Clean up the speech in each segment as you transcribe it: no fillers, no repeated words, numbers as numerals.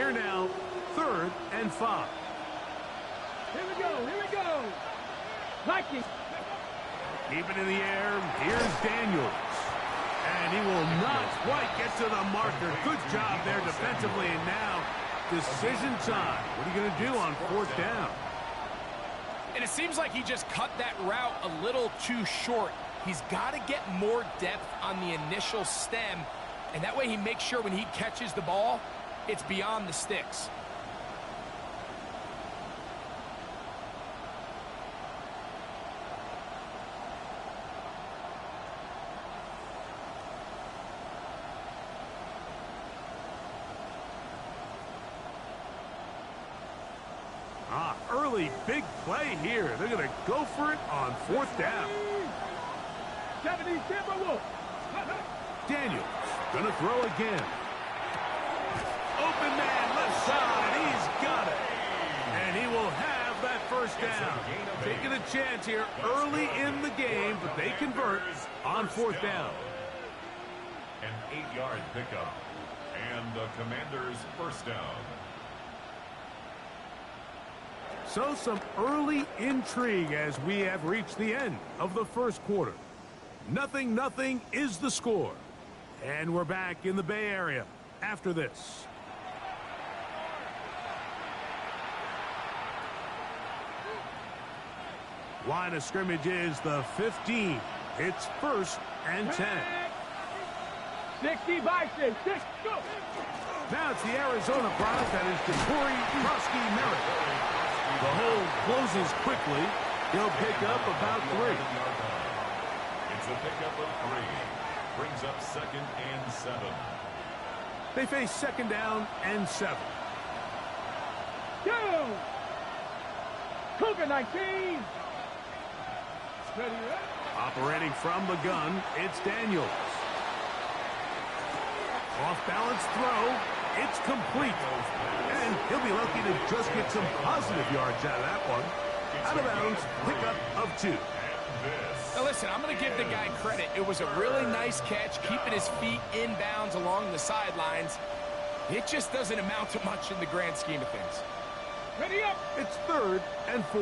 Here now, 3rd and 5. Here we go, here we go. Like it. Keep it in the air. Here's Daniels. And he will not quite get to the marker. Good job there defensively. And now, decision time. What are you going to do on 4th down? And it seems like he just cut that route a little too short. He's got to get more depth on the initial stem. And that way he makes sure when he catches the ball, it's beyond the sticks. Early big play here. They're going to go for it on 4th down. 70 Timberwolves. Daniels going to throw again. Open man left side. He's got it. And he will have that 1st down. Taking a chance here early in the game, but they convert on 4th down. An 8-yard pickup. And the Commanders' 1st down. So some early intrigue as we have reached the end of the 1st quarter. 0-0 is the score. And we're back in the Bay Area after this. Line of scrimmage is the 15. It's 1st and 10. 60 Bison. 6, go. Now it's the Arizona product that is Ja'Cory Merritt. The hold closes quickly. He'll pick up about 3. It's a pickup of 3. Brings up 2nd and 7. They face 2nd down and 7. Go! Cougar 19. Ready, Operating from the gun, it's Daniels. Off-balance throw. It's complete. And he'll be lucky to just get some positive yards out of that one. Out of bounds, pickup of 2. Now listen, I'm going to give the guy credit. It was a really nice catch, keeping his feet inbounds along the sidelines. It just doesn't amount to much in the grand scheme of things. Ready up. It's 3rd and 4.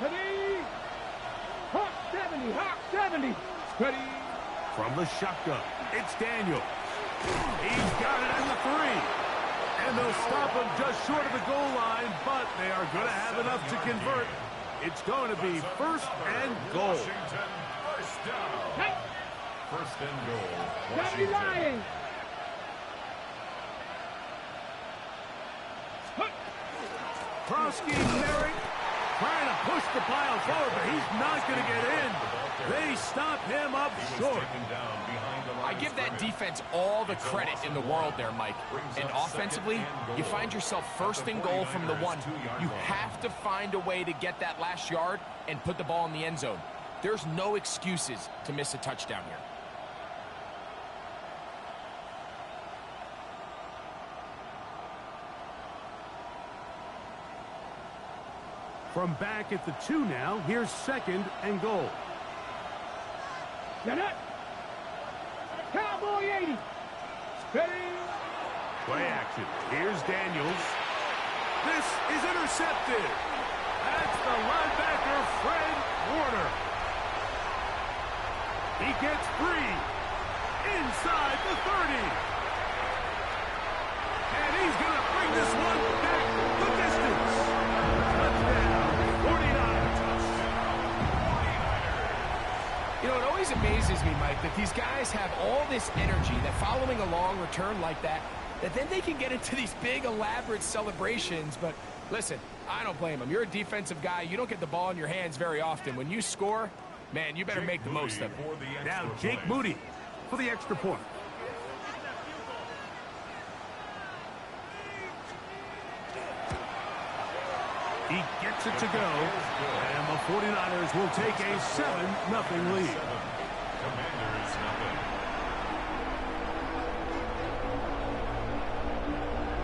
Ready. Hawk 70. Hawk 70. Ready. From the shotgun, it's Daniels. He's got it in the 3. And they'll stop him just short of the goal line, but they are going to have enough to convert. It's going to be 1st and goal. Washington, 1st down. Hey. 1st and goal. Johnny Washington. Lyons. Krosky Merritt trying to push the pile forward, but he's not going to get in. They stop him up short. I give that defense all the credit in the world there, Mike. And offensively, you find yourself 1st and goal from the 1. You have to find a way to get that last yard and put the ball in the end zone. There's no excuses to miss a touchdown here. From back at the 2 now, here's 2nd and goal. Get it. Cowboy 80. Ready. Play action. Here's Daniels. This is intercepted. That's the linebacker, Fred Warner. He gets free inside the 30. And he's going to bring this one back the distance. Touchdown, 49ers. You know, it always amazes me, Mike, that these guys have all this energy, that following a long return like that then they can get into these big, elaborate celebrations. But listen, I don't blame them. You're a defensive guy. You don't get the ball in your hands very often. When you score, man, you better make the most of it. Now Jake Moody for the extra point. He gets it to go, and the 49ers will take a 7-0 lead. Commanders nothing.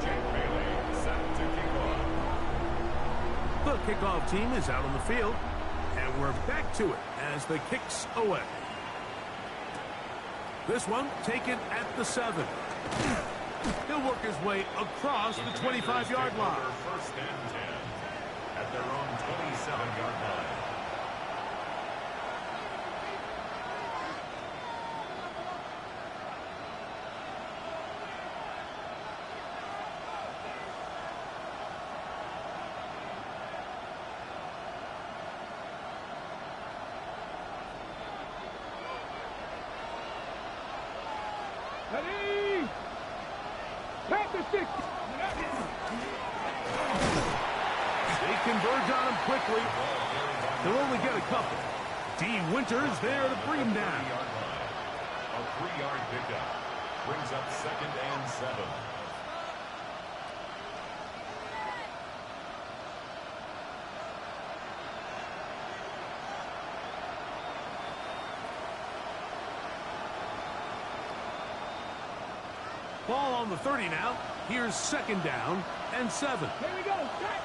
Jake Bailey set to kick off. The kickoff team is out on the field, and we're back to it as the kick's away. This one taken at the 7. He'll work his way across the 25-yard line. First and 10 at their own 27-yard line. Ready? Back to 60. They converge on him quickly. They'll only get a couple. D. Winters there to bring him down. A 3-yard pickup brings up second and 7. Ball on the 30 now. Here's second down and 7. Here we go. Set.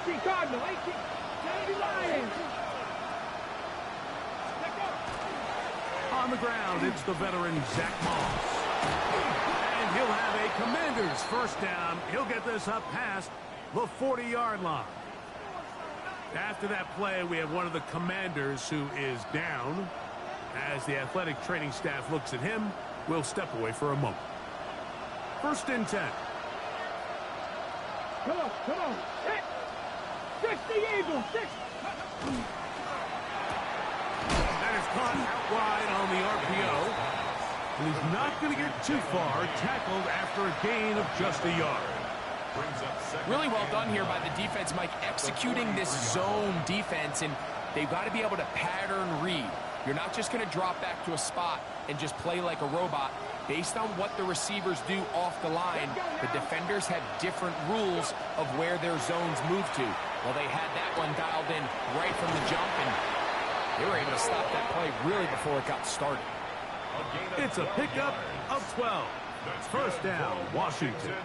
18 Cardinal. 18. 70 Lions. Let go. On the ground, it's the veteran Zach Moss. And he'll have a Commanders first down. He'll get this up past the 40-yard line. After that play, we have one of the Commanders who is down. As the athletic training staff looks at him, we'll step away for a moment. First and 10. Come on. Come on. Hit. 60 Eagles. 60. That is caught out wide on the RPO. And he's not going to get too far. Tackled after a gain of just a yard. Really well done here by the defense, Mike, executing this zone defense, and they've got to be able to pattern read. You're not just going to drop back to a spot and just play like a robot. Based on what the receivers do off the line, the defenders have different rules of where their zones move to. Well, they had that one dialed in right from the jump, and they were able to stop that play really before it got started. It's a pickup of 12. First down, Washington.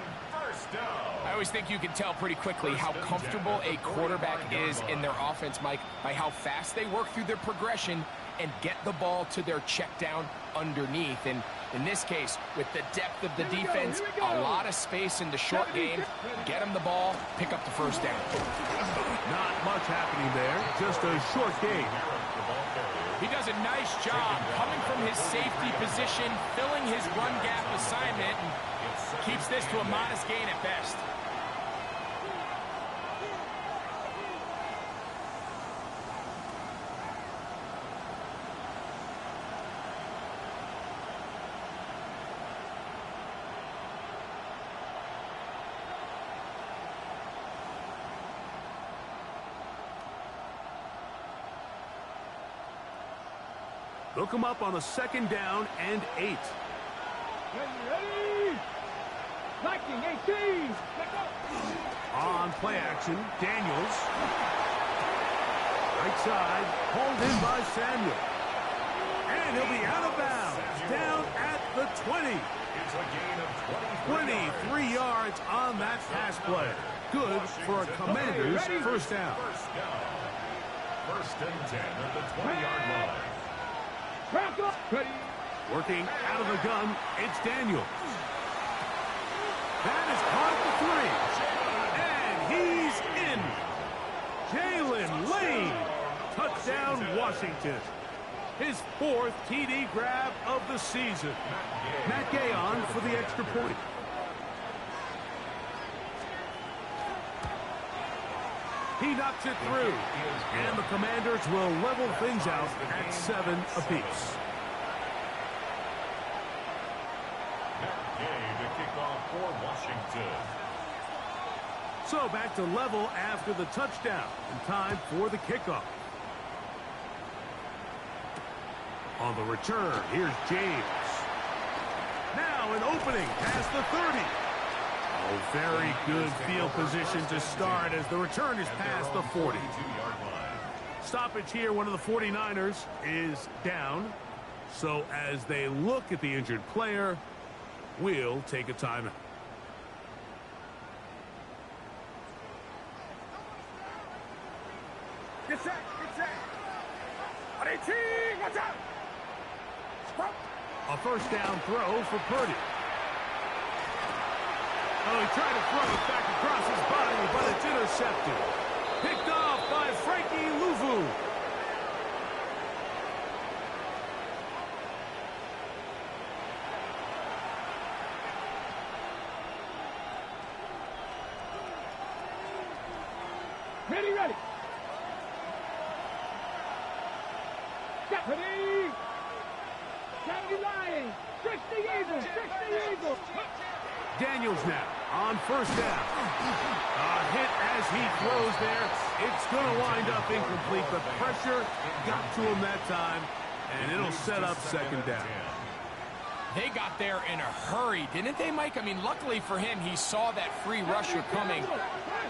I always think you can tell pretty quickly how comfortable a quarterback is in their offense, Mike, by how fast they work through their progression and get the ball to their check down underneath. And in this case, with the depth of the defense, a lot of space in the short game, get them the ball, pick up the first down. Not much happening there, just a short gain. He does a nice job coming from his safety position, filling his run gap assignment, and keeps this to a modest gain at best. They'll come up on a second down and 8. Ready? Viking 18. Let go. On play action, Daniels. Right side, pulled in by Samuel. And he'll be out of bounds, down at the 20. It's a gain of 23 yards on that pass play. Good for a Commanders first down. First and 10 at the 20-yard line. Back up. Ready. Working out of the gun, it's Daniels. That is caught at the 3. And he's in. Jalen Lane. Touchdown, Washington. His 4th TD grab of the season. Matt Gay on for the extra point. He knocks it through. And the Commanders will level things out at 7 apiece. The kickoff for Washington. So back to level after the touchdown. And time for the kickoff. On the return, here's James. Now an opening past the 30. Oh, very good field position to start as the return is past the 40. Stoppage here, one of the 49ers is down. So as they look at the injured player, we'll take a timeout. Get set. Get set. 18. Watch out. A first down throw for Purdy. Oh, he tried to throw it back across his body, but it's intercepted. Picked off by Frankie Luvu. Ready, ready. Ready. 70 Lions. 60 Eagles. 60 Eagles. Daniels now on first down. A hit as he throws there. It's going to wind up incomplete, but pressure got to him that time, and it'll set up second down. They got there in a hurry, didn't they, Mike? I mean, luckily for him, he saw that free rusher coming,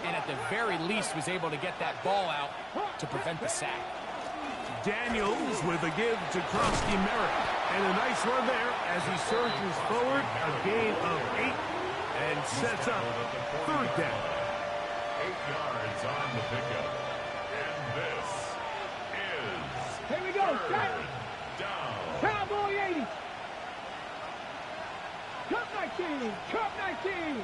and at the very least was able to get that ball out to prevent the sack. Daniels with a give to Krosky Merritt. And a nice run there as he surges forward, a gain of 8, and sets up third down. 8 yards on the pickup. And this is Here we go. third down. Cowboy 80. Cup 19. Cup 19.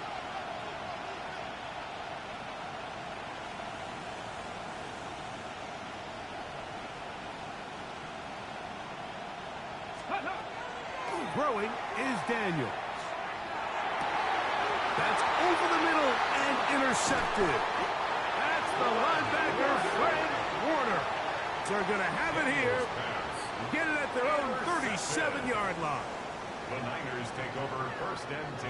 Throwing is Daniels. That's over the middle and intercepted. That's the linebacker, Fred Warner. So they're going to have it here. Get it at their own 37-yard line. The Niners take over first and 10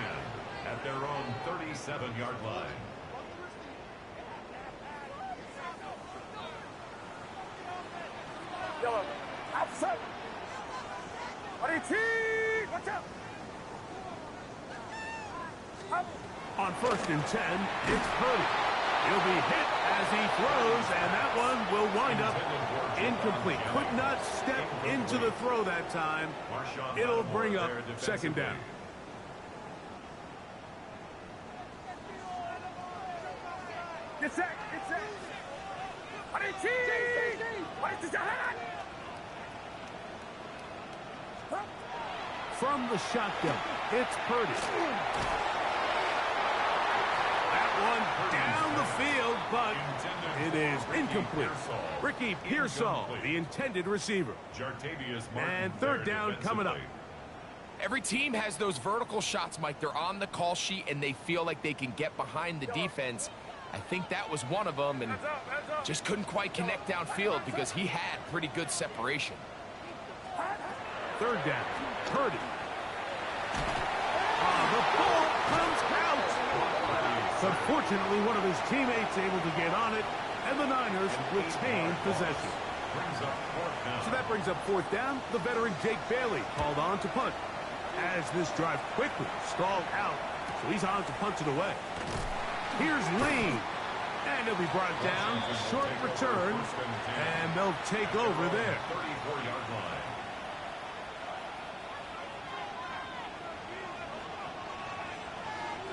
at their own 37-yard line. Yellow. Outside. Watch out. On first and 10, it's Purdy. He'll be hit as he throws, and that one will wind up incomplete. Could not step into the throw that time. It'll bring up second down. Get set. Get set. From the shotgun, it's Purdy. That one down the field, but it is incomplete. Ricky Pearsall, the intended receiver. And third down coming up. Every team has those vertical shots, Mike. They're on the call sheet, and they feel like they can get behind the defense. I think that was one of them, and just couldn't quite connect downfield because he had pretty good separation. Third down, Purdy. The ball comes out. Unfortunately, one of his teammates able to get on it, and the Niners retain possession. So that brings up fourth down. The veteran Jake Bailey called on to punt. As this drive quickly stalled out, so he's on to punt it away. Here's Lee, and he'll be brought down. Short return, and they'll take over there. 34-yard line.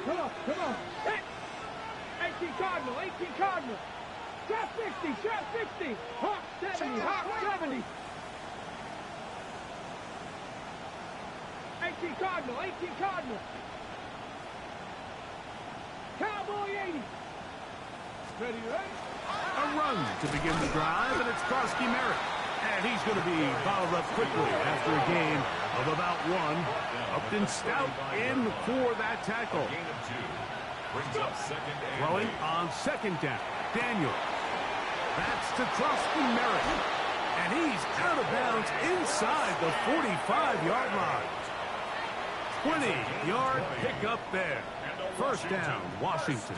Come on. Hit. 18 Cardinal. 18 Cardinal. Trap 60. Trap 60. Hawk 70. Hawk 70. 18 Cardinal. 18 Cardinal. Cowboy 80. Ready, ready? A run to begin the drive, and it's Krosky Merritt. And he's going to be bottled up quickly after a gain of about 1. Upton Stout in for that tackle. Gain of 2. Brings up second and Throwing 8. on second down. Daniel. That's to Krosky Merritt. And he's out of bounds inside the 45-yard line. 20-yard pickup there. First down, Washington.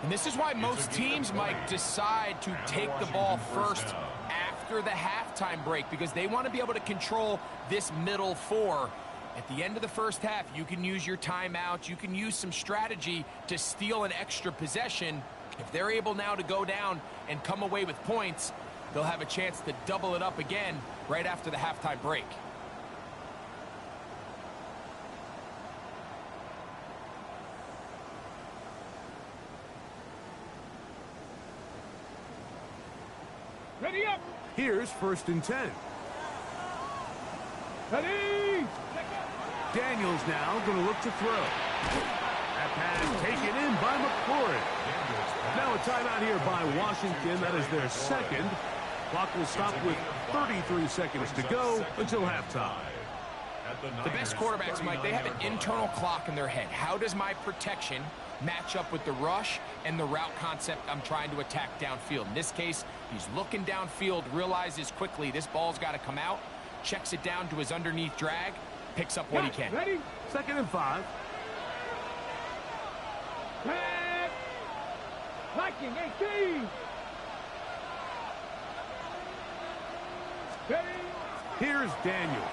And this is why most teams, Mike, decide to take the ball first after the halftime break, because they want to be able to control this middle 4. At the end of the first half, you can use your timeout. You can use some strategy to steal an extra possession. If they're able now to go down and come away with points, they'll have a chance to double it up again right after the halftime break. Ready up. Here's first and 10. Ready. Daniels now going to look to throw. That Pass taken in by McLaurin. Now a timeout here by Washington. That is their second. Clock will stop with 33 seconds to go until halftime. The best quarterbacks, Mike, they have an internal clock in their head. How does my protection match up with the rush and the route concept I'm trying to attack downfield? In this case, he's looking downfield, realizes quickly this ball's got to come out, checks it down to his underneath drag, picks up what he can. Ready? 2nd and 5. Pass. Viking 18. Ready? Here's Daniel.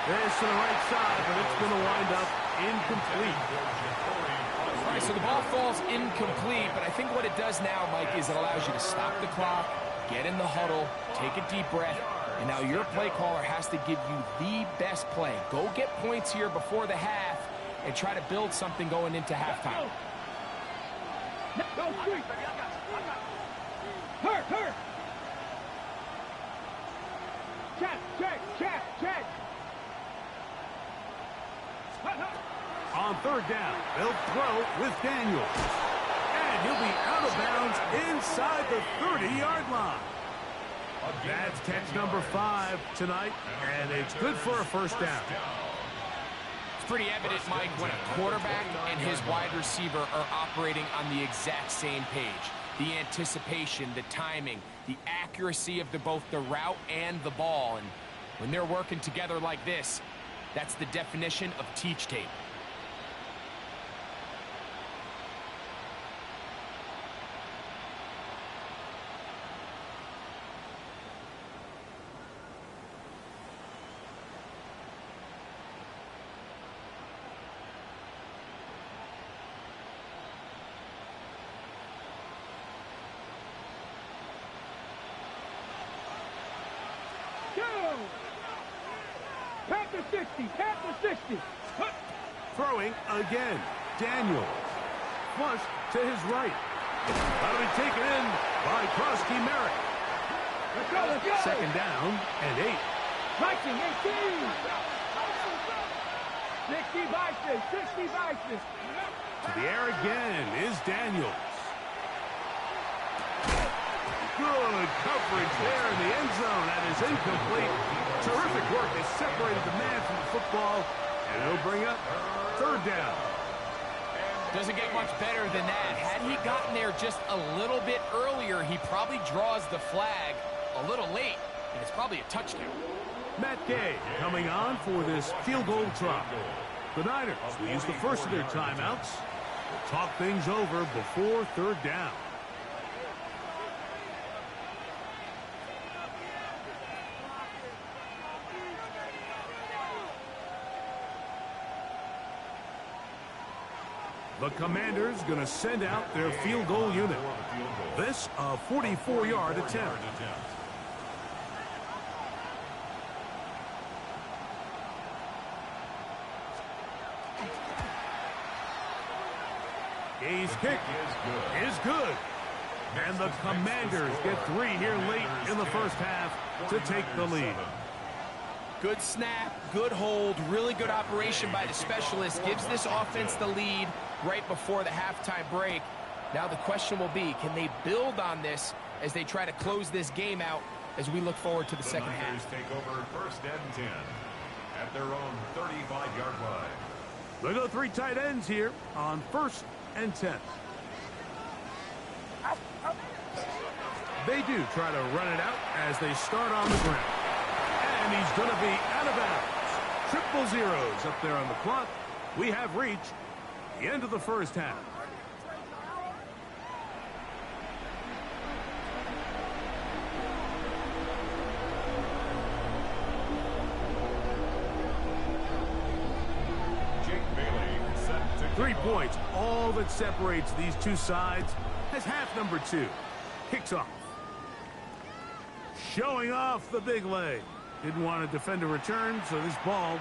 This to the right side, but it's going to wind up incomplete. All right, so the ball falls incomplete, but I think what it does now, Mike, is it allows you to stop the clock, get in the huddle, take a deep breath, and now your play caller has to give you the best play. Go get points here before the half and try to build something going into halftime. Go quick. Hurt. Check. On 3rd down, they'll throw with Daniels. And he'll be out of bounds inside the 30-yard line. That's catch number 5 tonight, and it's good for a first down. It's pretty evident, Mike, when a quarterback and his wide receiver are operating on the exact same page. The anticipation, the timing, the accuracy of both the route and the ball. And when they're working together like this, that's the definition of teach tape. Panther 60. Throwing again. Daniels. Flush to his right. That'll be taken in by Krosky Merrick. Let's go. 2nd down and 8. Viking 18. 60 Bison. To the air again is Daniels. Good coverage there in the end zone. That is incomplete. Terrific work. They separated the man from the football, and it'll bring up 3rd down. Doesn't get much better than that. Had he gotten there just a little bit earlier, he probably draws the flag a little late, and it's probably a touchdown. Matt Gay coming on for this field goal try. The Niners will use the first of their timeouts. We'll talk things over before 3rd down. The Commanders going to send out their field goal unit. This a 44-yard attempt. Gay's kick is good. And the Commanders get 3 here late in the first half to take the lead. Good snap, good hold, really good operation by the specialist. Gives this offense the lead right before the halftime break. Now the question will be, can they build on this as they try to close this game out as we look forward to the second half? Take over 1st and 10 at their own 35-yard line. They go 3 tight ends here on 1st and 10. They do try to run it out as they start on the ground. And he's going to be out of bounds. Triple zeros up there on the clock. We have reached the end of the first half. Jake Bailey set to 3 points, all that separates these two sides, as half number 2 kicks off. Showing off the big leg. Didn't want to defend a return, so this ball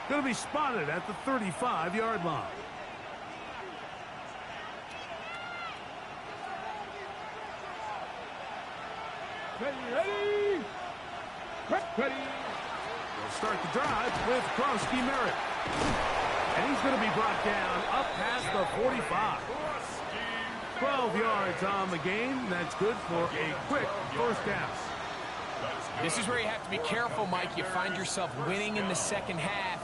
going to be spotted at the 35-yard line. Ready. They'll start the drive with Krosky Merritt. And he's going to be brought down up past the 45. 12 yards on the game. That's good for a quick first down. This is where you have to be careful, Mike. You find yourself winning in the second half.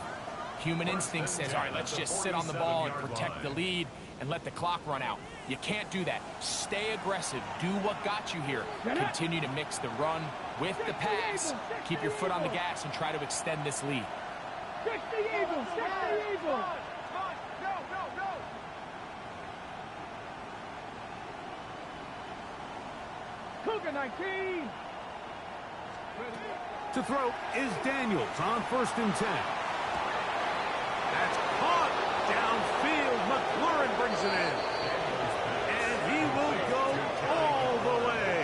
Human instinct says, all right, let's just sit on the ball and protect the lead and let the clock run out. You can't do that. Stay aggressive. Do what got you here. Continue to mix the run with the pass. Keep your foot on the gas and try to extend this lead. 60 Eagles! 60 Eagles! Cougar 19! To throw is Daniels on 1st and 10. That's caught downfield. McLaurin brings it in. And he will go all the way.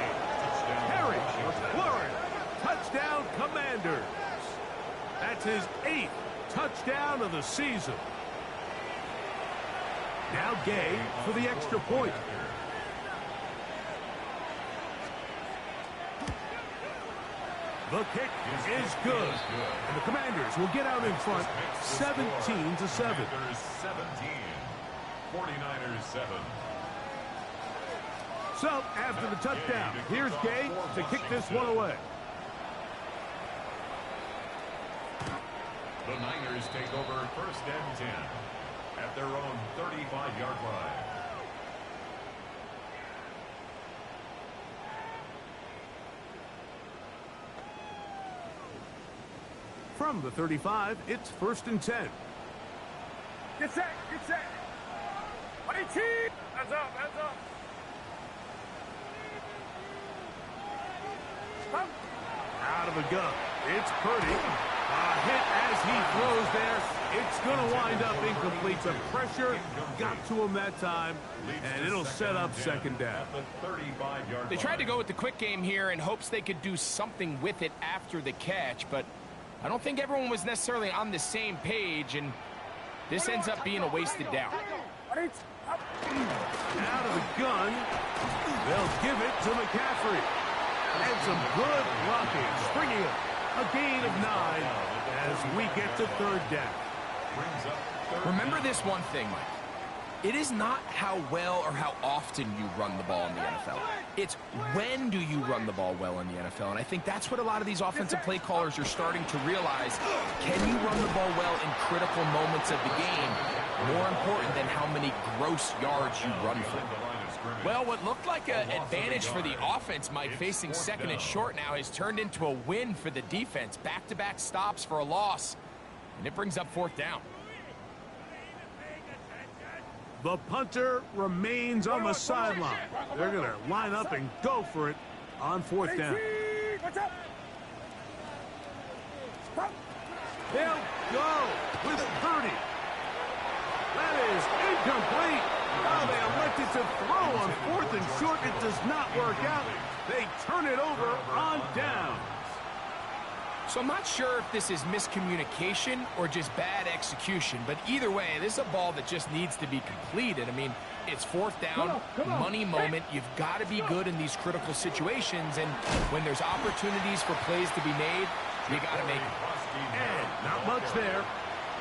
Harry McLaurin, touchdown Commanders. That's his 8th touchdown of the season. Now Gay for the extra point. The kick is good. And the Commanders will get out in front 17-7. 17. 49ers 7. So, after the touchdown, here's Gay to kick this one away. The Niners take over 1st and 10 at their own 35-yard line. From the 35, it's 1st and 10. Get set! Get set! 18! Hands up! Hands up! Stop! Out of the gun. It's Purdy. A hit as he throws there. It's going to wind up incomplete. The pressure got to him that time, and it'll set up 2nd down. They tried to go with the quick game here in hopes they could do something with it after the catch, but I don't think everyone was necessarily on the same page, and this ends up being a wasted down. Out of the gun. They'll give it to McCaffrey. And some good blocking. Springing it. A gain of 9 as we get to 3rd down. Remember this one thing, Mike. It is not how well or how often you run the ball in the NFL. It's when do you run the ball well in the NFL. And I think that's what a lot of these offensive play callers are starting to realize. Can you run the ball well in critical moments of the game? More important than how many gross yards you run for. Well, what looked like an advantage for the offense, Mike, facing 2nd and short now, has turned into a win for the defense. Back-to-back stops for a loss. And it brings up 4th down. The punter remains on the sideline. They're going to line up and go for it on 4th down. They'll go with Purdy. That is incomplete. Now they elected to throw on 4th and short. It does not work out. They turn it over on down. So I'm not sure if this is miscommunication or just bad execution, but either way, this is a ball that just needs to be completed. I mean, it's 4th down, money moment. You've got to be good in these critical situations, and when there's opportunities for plays to be made, you got to make them. And not much there.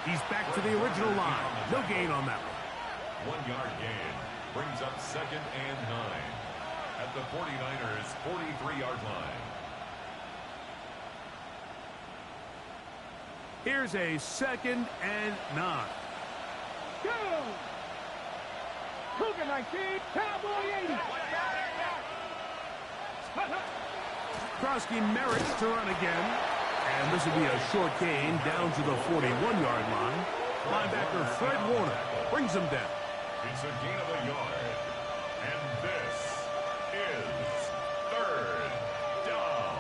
He's back to the original line. No gain on that one. 1-yard gain brings up 2nd and 9 at the 49ers' 43-yard line. Here's a 2nd and 9. Go! Cougar 19, Cowboy 80. Krosky merits to run again. And this will be a short gain down to the 41-yard line. Linebacker Fred Warner brings him down. It's a gain of a yard. And this is 3rd down.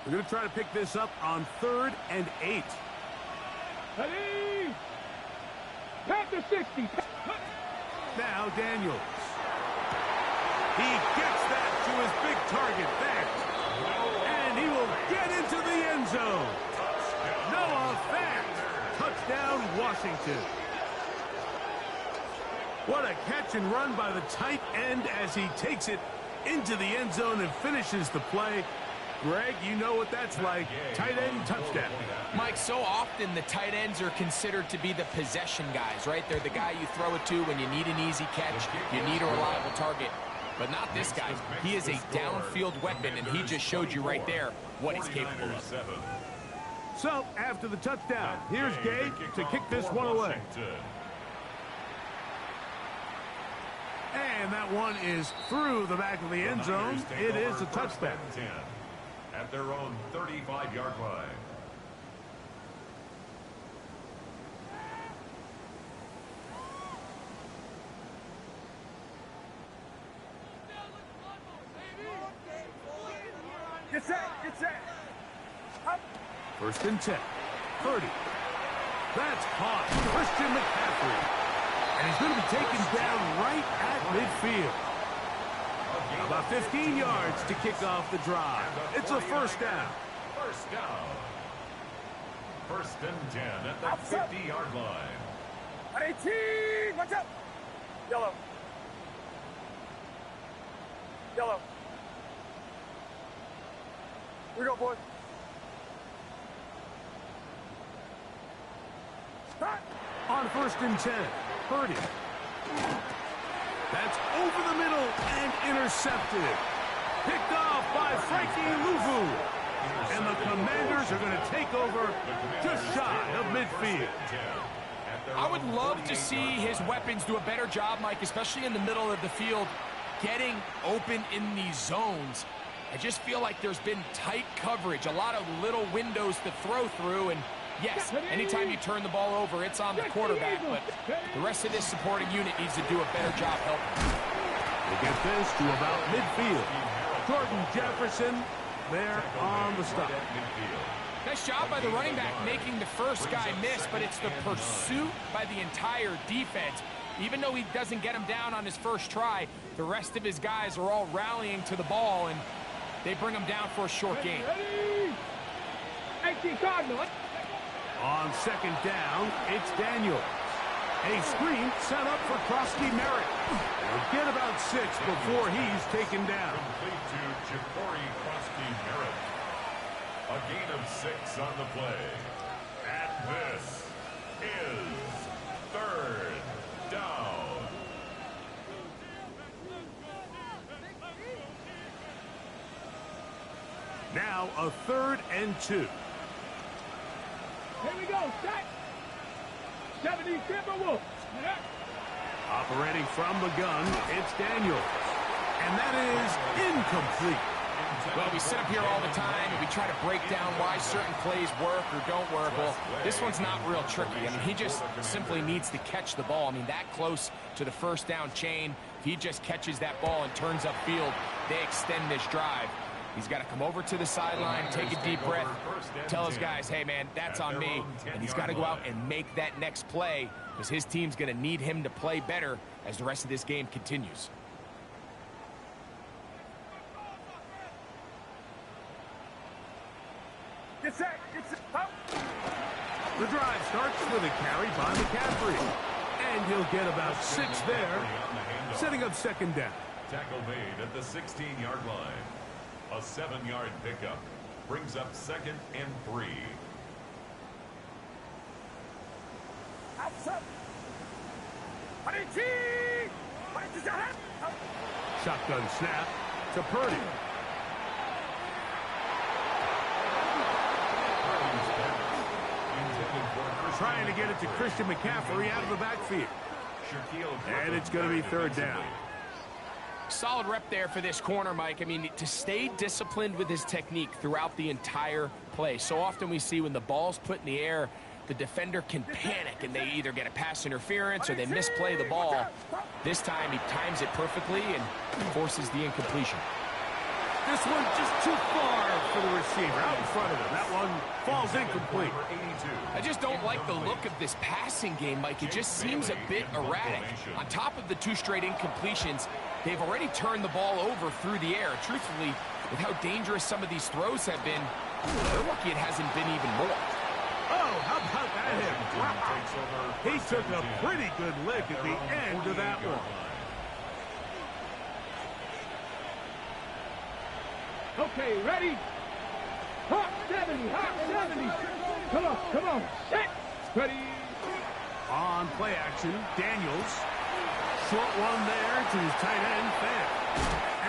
We're going to try to pick this up on 3rd and 8. Ready? Panther 60. Now Daniels. He gets that to his big target there. And he will get into the end zone. Noah Fant Touchdown, Washington. What a catch and run by the tight end as he takes it into the end zone and finishes the play. Greg, you know what that's like. Tight end touchdown. Mike, so often the tight ends are considered to be the possession guys, right? They're the guy you throw it to when you need an easy catch, you need a reliable target. But not this guy. He is a downfield weapon, and he just showed you right there what he's capable of. So, after the touchdown, here's Gabe to kick this one away. And that one is through the back of the end zone. It is a touchdown. At their own 35-yard line. Get set, get set. Up. 1st and 10. 30. That's caught. Christian McCaffrey. And he's going to be taken down right at midfield. About 15 yards to kick off the drive. It's a first down. First down. 1st and 10 at the 50-yard line. 18. Watch out. Yellow. Yellow. We go, boys. Start. On 1st and 10. 30. That's over the middle and intercepted. Picked off by Frankie Luvu. And the Commanders are going to take over just shy of midfield. I would love to see his weapons do a better job, Mike, especially in the middle of the field, getting open in these zones. I just feel like there's been tight coverage, a lot of little windows to throw through, and yes, anytime you turn the ball over, it's on the quarterback, but the rest of this supporting unit needs to do a better job helping. They get this to about midfield. Jordan Jefferson there on the stop. Nice job by the running back making the first guy miss, but it's the pursuit by the entire defense. Even though he doesn't get him down on his first try, the rest of his guys are all rallying to the ball, and they bring him down for a short gain. 18 Cardinal. On 2nd down, it's Daniel. A screen set up for Krosky Merritt. He'll get about 6 before he's taken down. Complete to Ja'Cory Krosky-Merritt. A gain of 6 on the play. And this is 3rd down. Now a 3rd and 2. Here we go. Set. 70 Timberwolves. Operating from the gun, it's Daniel. And that is incomplete. Well, we sit up here all the time and we try to break down why certain plays work or don't work. Well, this one's not real tricky. I mean, he just simply needs to catch the ball. I mean, that close to the first down chain, if he just catches that ball and turns upfield, they extend this drive. He's got to come over to the sideline, take a deep breath, tell his guys, hey, man, that's on me. And he's got to go out and make that next play because his team's going to need him to play better as the rest of this game continues. Get set. Get set. Up. The drive starts with a carry by McCaffrey. And he'll get about 6 there, setting up 2nd down. Tackle made at the 16-yard line. A 7-yard pickup brings up 2nd and 3. Outside. 18. Shotgun snap to Purdy. Trying to get it to Christian McCaffrey out of the backfield. And it's going to be 3rd down. Solid rep there for this corner, Mike. I mean, to stay disciplined with his technique throughout the entire play. So often we see when the ball's put in the air, the defender can panic and they either get a pass interference or they misplay the ball. This time he times it perfectly and forces the incompletion. This one just too far for the receiver, out in front of him. That one falls incomplete. I just don't like the look of this passing game, Mike. It just seems a bit erratic. On top of the 2 straight incompletions, they've already turned the ball over through the air. Truthfully, with how dangerous some of these throws have been, they're lucky it hasn't been even more. Oh, how about that hit? Takes over He first took and a 10 pretty good lick at the their own end of that 48-yard one. line. Okay, ready? Hawk 70, Hawk 70. Come on, set. Ready. On play action, Daniels. Short one there to his tight end, Fant.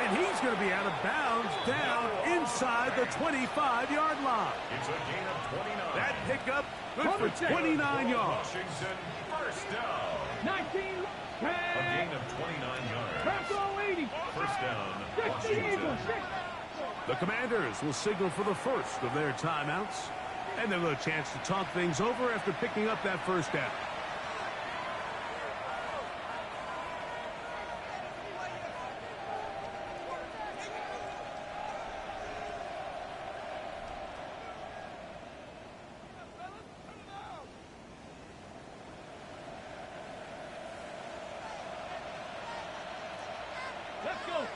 And he's going to be out of bounds down inside the 25-yard line. It's a gain of 29. That pickup, good for 29 yards. Washington, first down. 19, A gain of 29 yards. Pass all 80. First down, 60 Eagles, Washington. 60. The Commanders will signal for the first of their timeouts. And they'll have a chance to talk things over after picking up that first down. Let's go.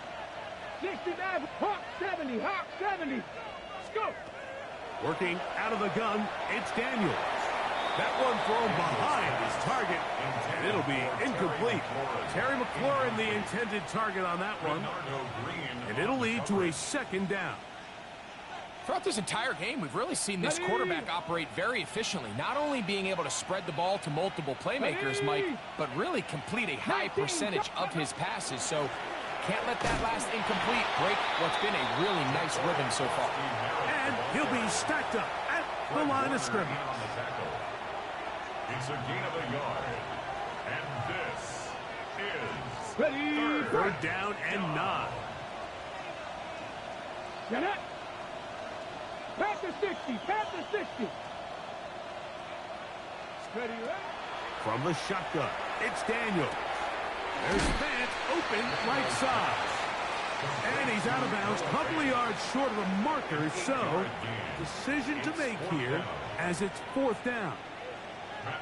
69, Hawk 70, Hawk 70. Let's go. Working out of the gun, it's Daniels. That one thrown behind his target, and it'll be incomplete. Terry McLaurin, the intended target on that one, Bernardo Green and it'll lead to a second down. Throughout this entire game, we've really seen this quarterback operate very efficiently, not only being able to spread the ball to multiple playmakers, Mike, but really complete a high percentage of his passes. So can't let that last incomplete break what's been a really nice rhythm so far. And he'll be stacked up at the line of scrimmage. on the tackle. It's a gain of a yard. And this is Ready. Third down and 9. Get it. Panther 60, Panther 60. Ready, right? From the shotgun, it's Daniels. There's Fant open right side. And he's out of bounds, a couple of yards short of the marker, so decision to make here as it's fourth down.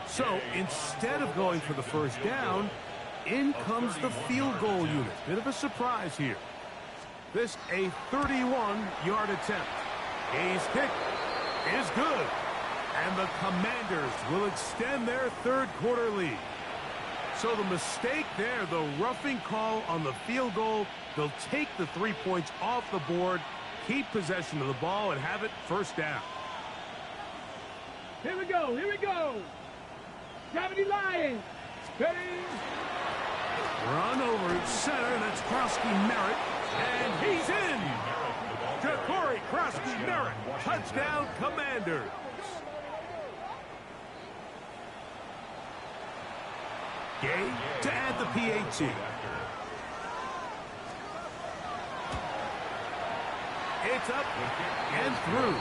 So instead of going for the first down, in comes the field goal unit. Bit of a surprise here. This a 31-yard attempt. His kick is good. And the Commanders will extend their third quarter lead. So the mistake there, the roughing call on the field goal, they'll take the 3 points off the board, keep possession of the ball, and have it first down. Here we go, here we go. 70 Lions. Ready. Run over center, that's Krosky-Merritt, and he's in. Ja'Cory Krosky-Merritt, touchdown Commanders. Gay to add the PAT. It's up and through.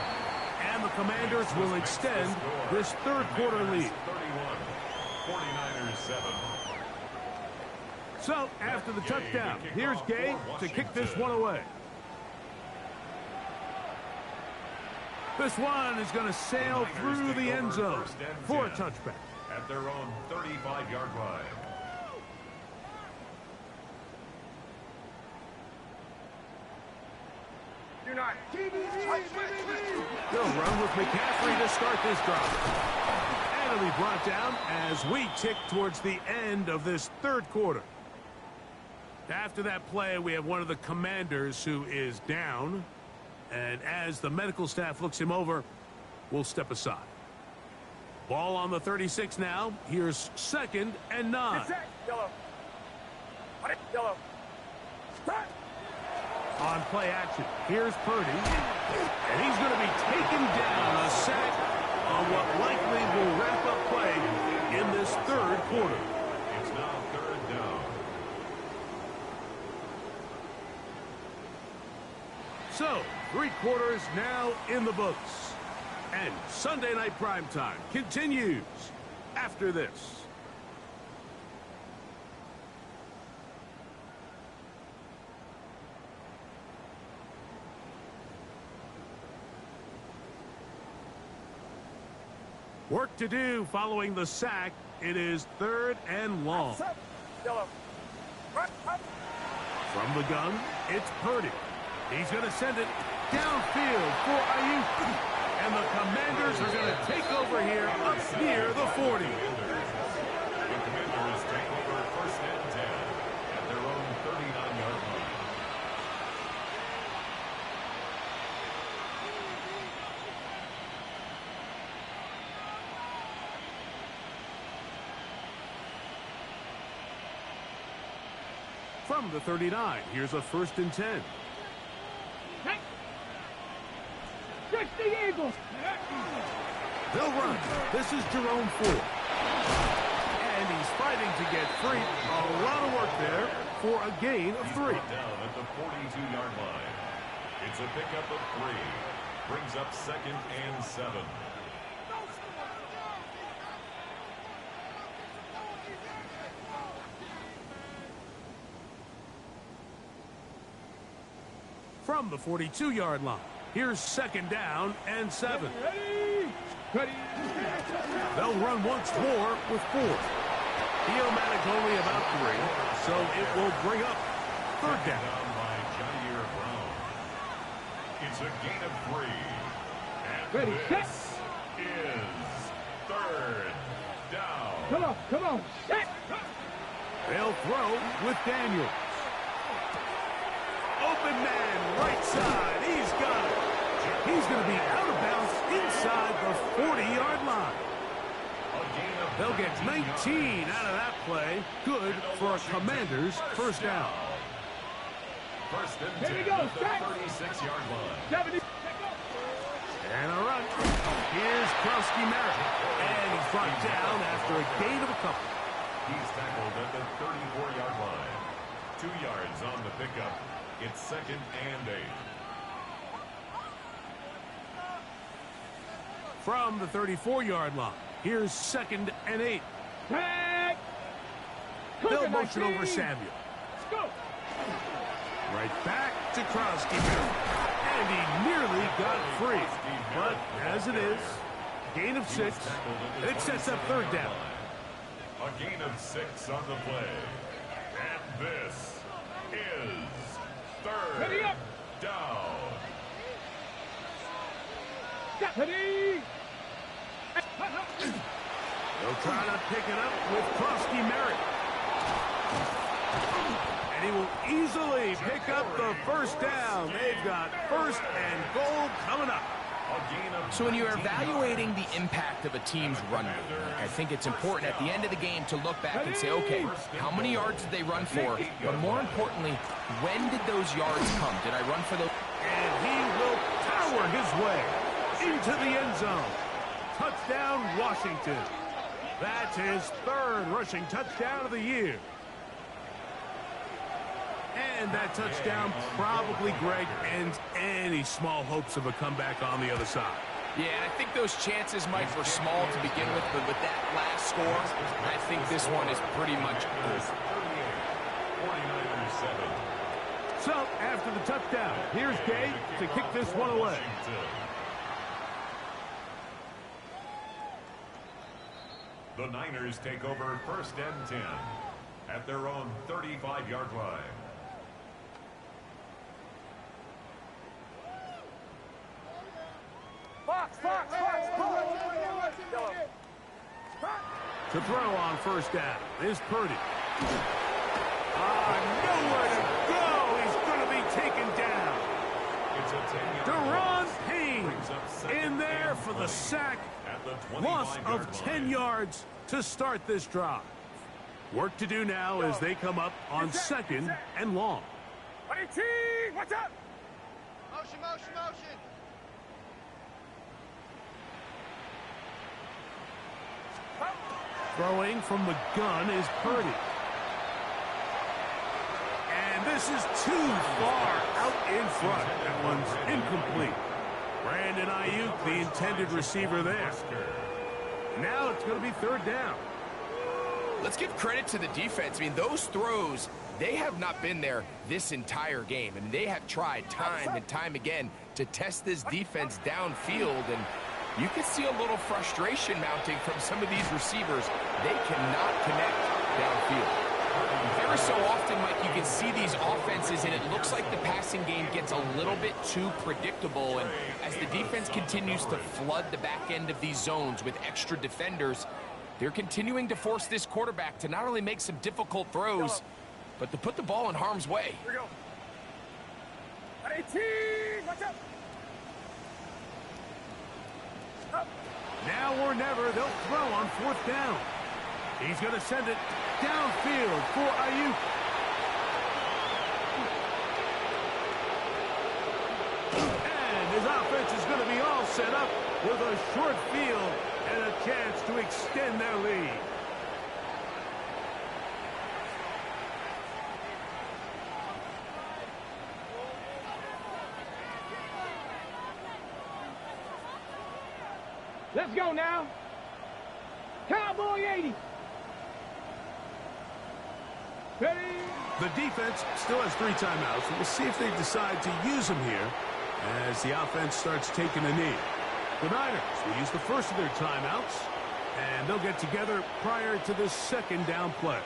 And the Commanders will extend this third quarter lead. 49ers 7. So, after the touchdown, here's Gay to kick this one away. This one is going to sail through the end zone for a touchback. At their own 35-yard line. You're not. They'll run with McCaffrey to start this drive. And it'll be brought down as we tick towards the end of this third quarter. After that play, we have one of the Commanders who is down. And as the medical staff looks him over, we'll step aside. Ball on the 36 now. Here's 2nd and 9. Yellow. Yellow. On play action, here's Purdy. And he's going to be taken down, a sack on what likely will wrap up play in this third quarter. It's now 3rd down. So, 3 quarters now in the books. And Sunday Night Primetime continues after this. Work to do following the sack. It is 3rd and long. Yellow. From the gun, it's Purdy. He's going to send it downfield for Ayuk. And the Commanders are going to take over here up near the 40. The Commanders take over first and 10 at their own 39-yard line. From the 39, here's a first and 10. Catch the Eagles. They'll run. This is Jerome Ford. And he's fighting to get free. A lot of work there for a gain of 3. Down at the 42-yard line. It's a pickup of 3. Brings up second and 7. From the 42-yard line, here's second down and 7. Ready. They'll run once more with 4. He'll manage only about 3, so it will bring up third down. By Jair Brown. It's a gain of 3. And Ready, set. this is third down. Come on. Set. They'll throw with Daniels. Open man, right side. He's got it. He's going to be out of bounds inside the 40-yard line. They'll get 19 out of that play. Good for a Commander's first down. First and 10 Here we go, at the set. 36-yard line. 70. And a run. Here's Krosky Merritt. And he's brought down after a gain of a couple. He's tackled at the 34-yard line. 2 yards on the pickup. It's second and 8. From the 34-yard line, here's second and 8. Tag. They'll motion over Samuel. Let's go. Right back to Krosky Merritt. And he nearly got free. But as it is, gain of 6. It sets up third down. A gain of 6 on the play. And this is Ready third up. down. Ready. They'll try to pick it up with Krosky Merritt. And he will easily pick up the first down. They've got first and goal coming up. So when you're evaluating the impact of a team's run game, I think it's important at the end of the game to look back and say, okay, how many yards did they run for? But more importantly, when did those yards come? Did I run for those? And he will power his way into the end zone. Touchdown, Washington. That's his third rushing touchdown of the year. And that touchdown probably, Greg, ends any small hopes of a comeback on the other side. Yeah, I think those chances, Mike, were small to begin with, but with that last score, I think this one is pretty much good. 49ers 7. So, after the touchdown, here's Gay to kick this one away. The Niners take over first and 10 at their own 35-yard line. To throw on first down is Purdy. Nowhere to go. He's going to be taken down. It's a 10-yard Deron loss. Payne Brings up second in there and for the 20 sack. at the Loss 25-yard of 10 line. yards to start this drive. Work to do now as they come up on second and long. What's up? Motion. Throwing from the gun is Purdy. And this is too far out in front. That one's incomplete. Brandon Ayuk, the intended receiver there. Now it's going to be third down. Let's give credit to the defense. I mean, those throws, they have not been there this entire game. And they have tried time and time again to test this defense downfield. And you can see a little frustration mounting from some of these receivers. They cannot connect downfield. Very so often, Mike, you can see these these offenses, and it looks like the passing game gets a little bit too predictable. And as the defense continues to flood the back end of these zones with extra defenders, they're continuing to force this quarterback to not only make some difficult throws, but to put the ball in harm's way. Here we go. 18, watch out. Up. Now or never, they'll throw on 4th down. He's going to send it downfield for Ayuk. And his offense is going to be all set up with a short field and a chance to extend their lead. Let's go now. Cowboy 80. Ready? The defense still has 3 timeouts. We'll see if they decide to use them here as the offense starts taking a knee. The Niners will use the first of their timeouts, and they'll get together prior to this 2nd down play.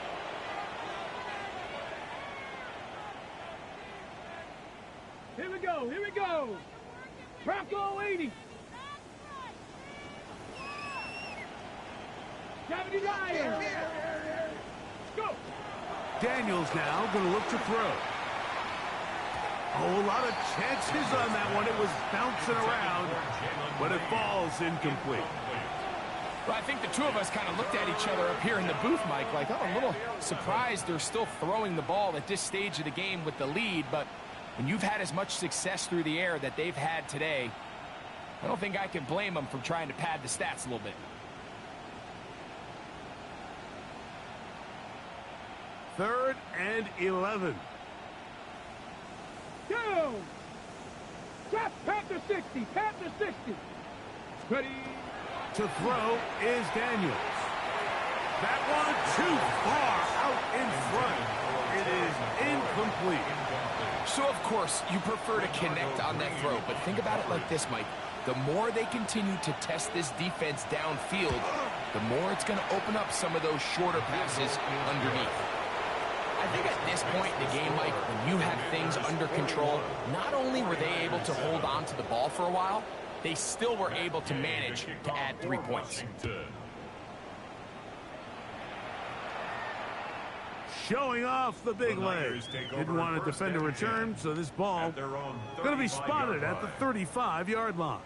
Here we go. Here we go. Bronco 80. 79. Go. Daniels now going to look to throw. Oh, a lot of chances on that one. It was bouncing around, but it falls incomplete. Well, I think the two of us kind of looked at each other up here in the booth, Mike, like, oh, a little surprised they're still throwing the ball at this stage of the game with the lead. But when you've had as much success through the air that they've had today, I don't think I can blame them for trying to pad the stats a little bit. Third and 11. Go. Drop Panther 60. Panther 60. Ready? To throw is Daniels. That one too far out in front. It is incomplete. So, of course, you prefer to connect on that throw, but think about it like this, Mike. The more they continue to test this defense downfield, the more it's going to open up some of those shorter passes underneath. I think at this point in the game, Mike, when you have things under control, not only were they able to hold on to the ball for a while, they still were able to manage to add 3 points. Showing off the big leg. Didn't want to defend a return, so this ball going to be spotted at the 35-yard line.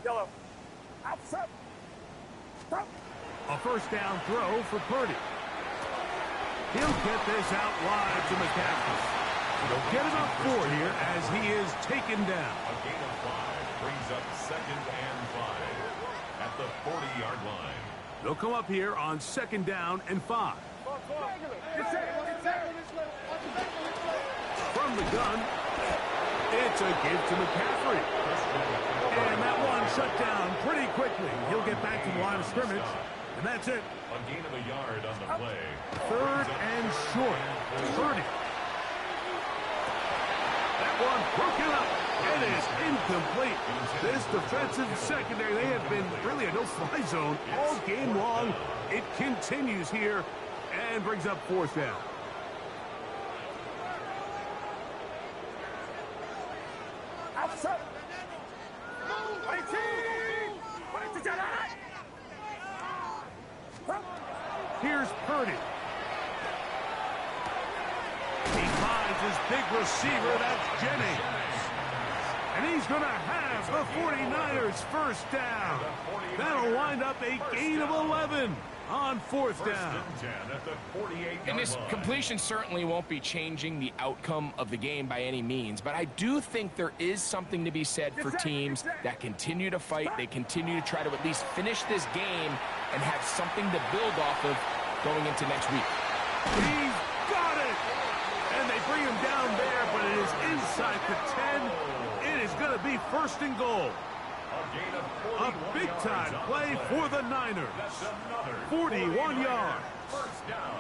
Yellow. Outside. Stop. A first down throw for Purdy. He'll get this out wide to McCaffrey. They'll get enough 4 here as he is taken down. A gain of 5 brings up 2nd and 5 at the 40-yard line. They'll come up here on 2nd down and 5. From the gun, it's a give to McCaffrey. And that one shut down pretty quickly. He'll get back to the line of scrimmage, and that's it. A gain of a yard on the play. 3rd and short. 30. That one broken up. It is incomplete. This defensive secondary, they have been really a no-fly zone all game long. It continues here and brings up 4th down. Outside. 18. Here's Purdy. He finds his big receiver, that's Jennings. And he's going to have the 49ers first down. That'll wind up a gain of 11 on 4th down. And this completion certainly won't be changing the outcome of the game by any means, but I do think there is something to be said for teams that continue to fight. They continue to try to at least finish this game and have something to build off of going into next week. He's got it! And they bring him down there, but it is inside the 10. It is going to be 1st and goal. A big-time play for the Niners. 41 yards. First down.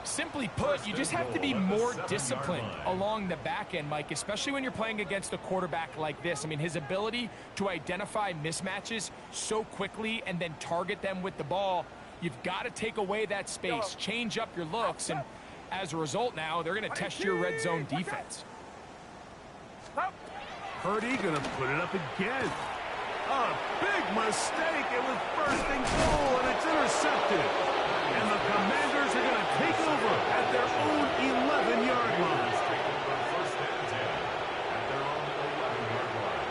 Simply put, you just have to be more disciplined along the back end, Mike, especially when you're playing against a quarterback like this. I mean, his ability to identify mismatches so quickly and then target them with the ball, you've got to take away that space, change up your looks, and as a result now, they're going to test your red zone defense. Purdy going to put it up again. A big mistake. It was first and goal, and it's intercepted. And the Commanders are going to take over at their own 11-yard line. First and 10 at their own 11-yard line.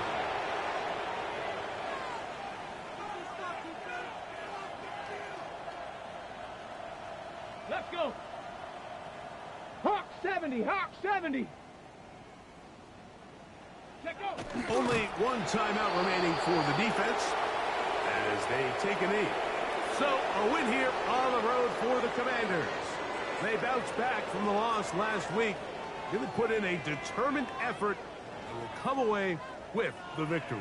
Let's go. Hawk 70, Hawk 70. Check go. Only one timeout remaining for the defense as they take a knee. So, a win here on the road for the Commanders. They bounced back from the loss last week. Going to put in a determined effort and will come away with the victory.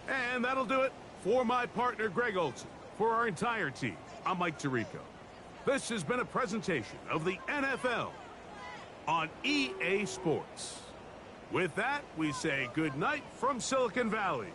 And that'll do it for my partner, Greg Olson. For our entire team, I'm Mike Tirico. This has been a presentation of the NFL on EA Sports. With that, we say good night from Silicon Valley.